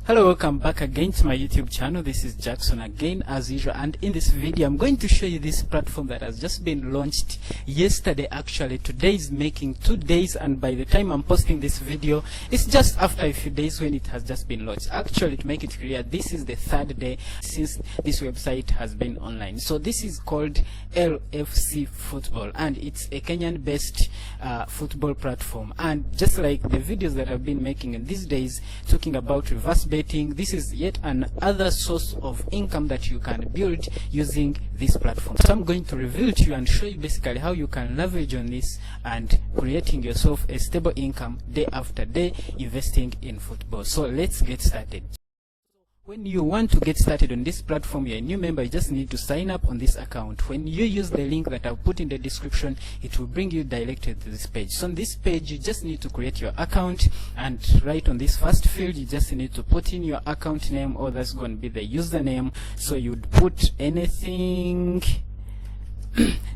Hello, welcome back again to my YouTube channel. This is Jackson again as usual, and in this video I'm going to show you this platform that has just been launched yesterday. Actually today is making 2 days, and by the time I'm posting this video it's just after a few days when it has just been launched. Actually, to make it clear, this is the 3rd day since this website has been online. So this is called LFC Football, and it's a Kenyan based football platform. And just like the videos that I've been making in these days talking about reverse betting, this is yet another source of income that you can build using this platform. So I'm going to reveal to you and show you basically how you can leverage on this and creating yourself a stable income day after day investing in football. So let's get started. When you want to get started on this platform, you're a new member, you just need to sign up on this account. When you use the link that I've put in the description, it will bring you directly to this page. So on this page, you just need to create your account, and right on this first field, you just need to put in your account name, or that's going to be the username. So you'd put anything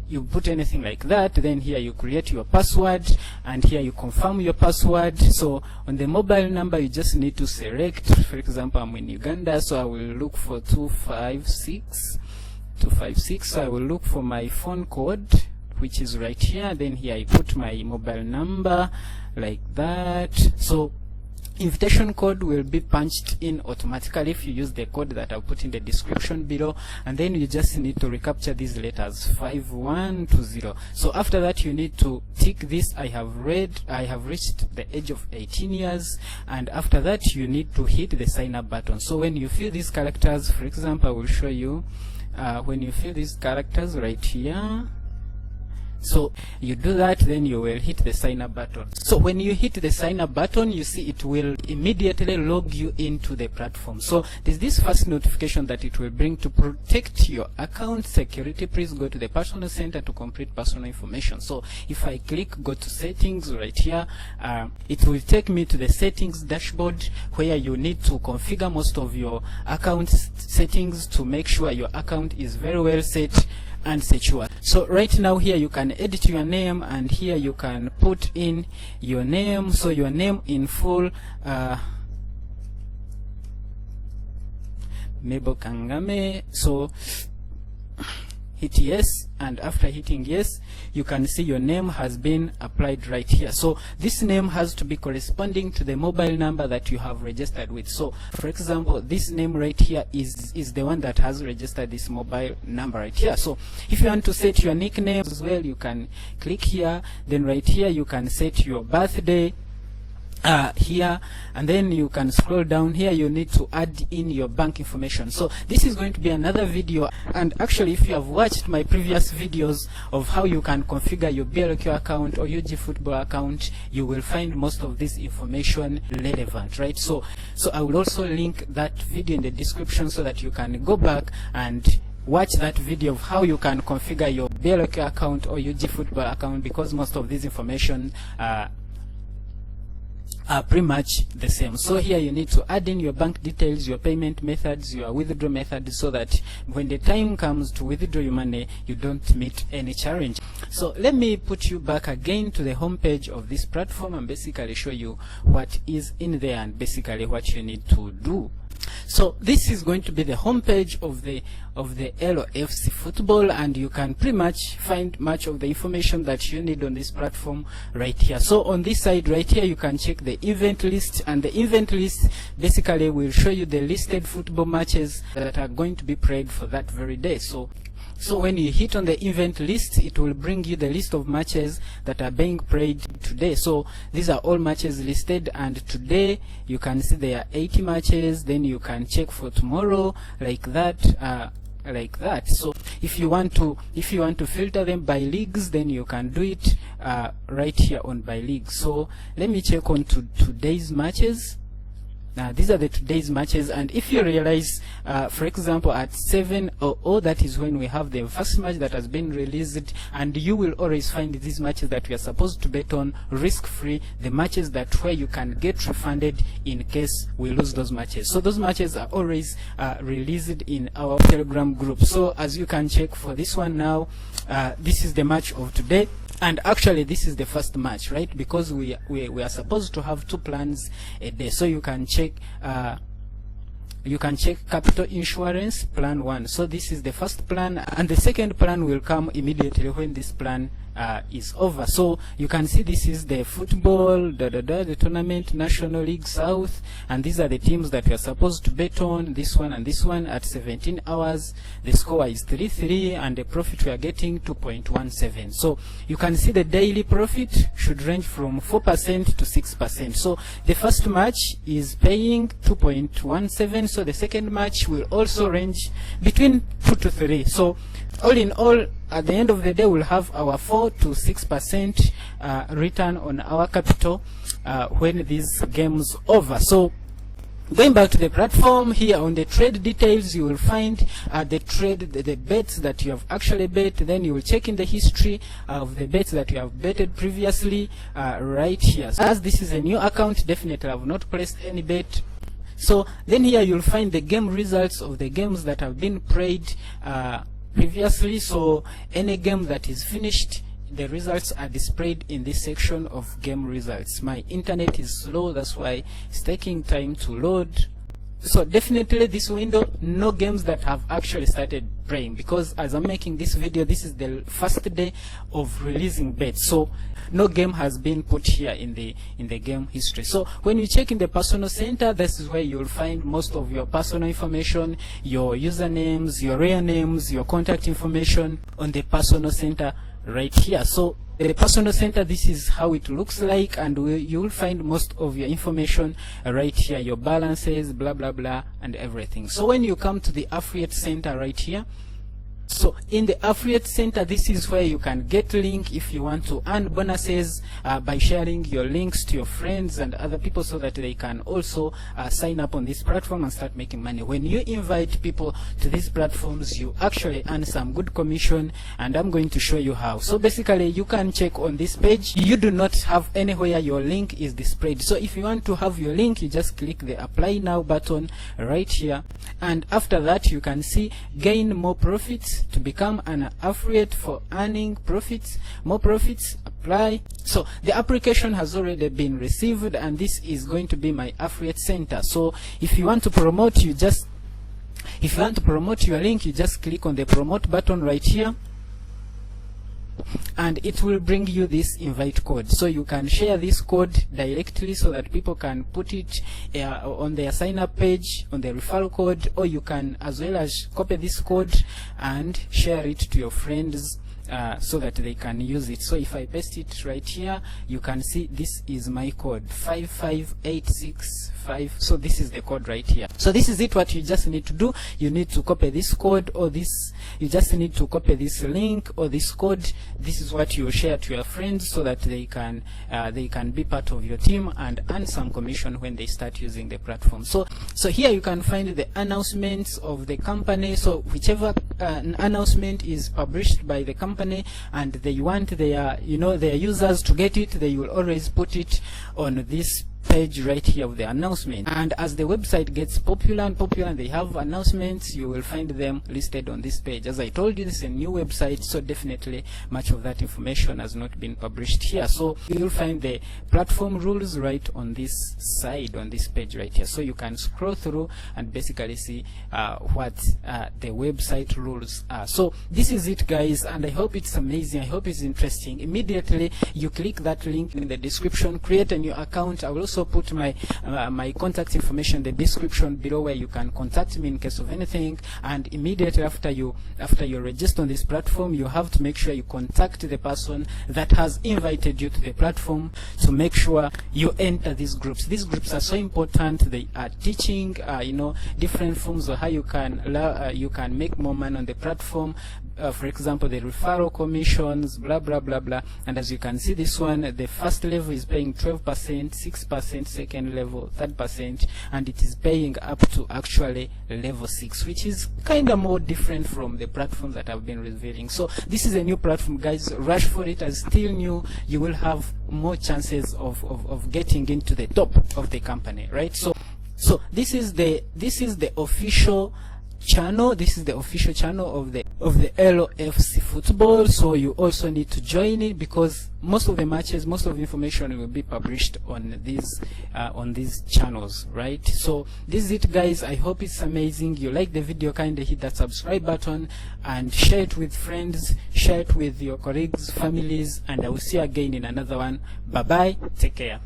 you put anything like that. Then here you create your password, and here you confirm your password. So on the mobile number, you just need to select, for example, I'm in Uganda, so I will look for 256. So I will look for my phone code, which is right here. Then here I put my mobile number like that. So invitation code will be punched in automatically if you use the code that I'll put in the description below, and then you just need to recapture these letters 5120. So after that, you need to tick this, I have reached the age of 18 years, and after that you need to hit the sign up button. So when you fill these characters, for example, I will show you when you fill these characters right here. So you do that, then you will hit the sign up button. So when you hit the sign up button, you see it will immediately log you into the platform. So there's this first notification that it will bring to protect your account security. Please go to the personal center to complete personal information. So if I click go to settings right here, it will take me to the settings dashboard, where you need to configure most of your account settings to make sure your account is very well set and secure. So right now here you can edit your name, and here you can put in your name. So your name in full, Mabel Kangame. So hit yes, and after hitting yes, you can see your name has been applied right here. So this name has to be corresponding to the mobile number that you have registered with. So for example, this name right here is the one that has registered this mobile number right here. So if you want to set your nickname as well, you can click here. Then right here you can set your birthday here, and then you can scroll down here. You need to add in your bank information. So this is going to be another video, and actually if you have watched my previous videos of how you can configure your BLQ account or UG Football account, you will find most of this information relevant, right? So I will also link that video in the description so that you can go back and watch that video of how you can configure your BLQ account or UG Football account, because most of this information are pretty much the same. So here you need to add in your bank details, your payment methods, your withdrawal methods, so that when the time comes to withdraw your money, you don't meet any challenge. So let me put you back again to the home page of this platform and basically show you what is in there and basically what you need to do. So this is going to be the home page of the LFC Football, and you can pretty much find much of the information that you need on this platform right here. So on this side right here, you can check the event list, and the event list basically will show you the listed football matches that are going to be played for that very day. So when you hit on the event list, it will bring you the list of matches that are being played today. So these are all matches listed, and today you can see there are 80 matches. Then you can check for tomorrow like that. So if you want to filter them by leagues, then you can do it right here on by league. So let me check on today's matches. Now these are the today's matches, and if you realize, for example, at 7:00, that is when we have the first match that has been released, and you will always find these matches that we are supposed to bet on risk-free, the matches that where you can get refunded in case we lose those matches. So those matches are always released in our Telegram group. So as you can check for this one now, this is the match of today. And actually this is the first match, right? Because we are supposed to have 2 plans a day. So you can check you can check capital insurance plan 1. So this is the first plan, and the second plan will come immediately when this plan is over. So you can see this is the football, the tournament, National League South, and these are the teams that we are supposed to bet on, this one and this one. At 17 hours the score is 3-3 and the profit we are getting 2.17. so you can see the daily profit should range from 4% to 6%. so the first match is paying 2.17, so the second match will also range between 2 to 3. So all in all, at the end of the day, we'll have our 4 to 6% return on our capital when this game's over. So going back to the platform, here on the trade details, you will find the bets that you have actually bet. Then you will check in the history of the bets that you have betted previously right here. So as this is a new account, definitely I have not placed any bet. So then here you'll find the game results of the games that have been played previously. So any game that is finished, the results are displayed in this section of game results. My internet is slow, that's why it's taking time to load. So definitely this window, no games that have actually started playing, because as I'm making this video, this is the first day of releasing bets, so no game has been put here in the game history. So when you check in the personal center, this is where you'll find most of your personal information, your usernames, your real names, your contact information on the personal center right here. So the personal center, this is how it looks like, and you will find most of your information right here, your balances, blah blah blah, and everything. So when you come to the affiliate center right here, so in the affiliate center, this is where you can get link if you want to earn bonuses by sharing your links to your friends and other people, so that they can also sign up on this platform and start making money. When you invite people to these platforms, you actually earn some good commission, and I'm going to show you how. So basically, you can check on this page, you do not have anywhere your link is displayed. So if you want to have your link, you just click the apply now button right here, and after that you can see gain more profits. To become an affiliate for earning profits, more profits, apply. So the application has already been received, and this is going to be my affiliate center. So if you want to promote, your link, you just click on the promote button right here, and it will bring you this invite code. So you can share this code directly so that people can put it on their sign up page, on the referral code, or you can as well as copy this code and share it to your friends so that they can use it. So if I paste it right here, you can see this is my code 55865. So this is the code right here. So this is it. What you just need to do, you need to copy this code, or this, you just need to copy this link or this code. This is what you share to your friends so that they can be part of your team and earn some commission when they start using the platform. So here you can find the announcements of the company. So whichever announcement is published by the company and they want their their users to get it, they will always put it on this page right here of the announcement. And as the website gets popular and they have announcements, you will find them listed on this page. As I told you, this is a new website, so definitely much of that information has not been published here. So you'll find the platform rules right on this side, on this page right here. So you can scroll through and basically see what the website rules are. So this is it, guys, and I hope it's amazing. I hope it's interesting. Immediately you click that link in the description, create a new account. I will also put my my contact information in the description below, where you can contact me in case of anything. And immediately after you register on this platform, you have to make sure you contact the person that has invited you to the platform to make sure you enter these groups. These groups are so important. They are teaching different forms of how you can make more money on the platform. For example, the referral commissions, blah blah blah blah. And as you can see, this one, the first level is paying 12%, 6%, second level 3%, and it is paying up to actually level 6, which is kind of more different from the platform that I've been revealing. So this is a new platform, guys. Rush for it. As still new, you will have more chances of getting into the top of the company, right? So this is the official channel. This is the official channel of the of the LFC Football, so you also need to join it, because most of the matches, most of the information will be published on these channels, right? So this is it, guys. I hope it's amazing. You like the video, kindly hit that subscribe button and share it with friends, share it with your colleagues, families, and I will see you again in another one. Bye bye, take care.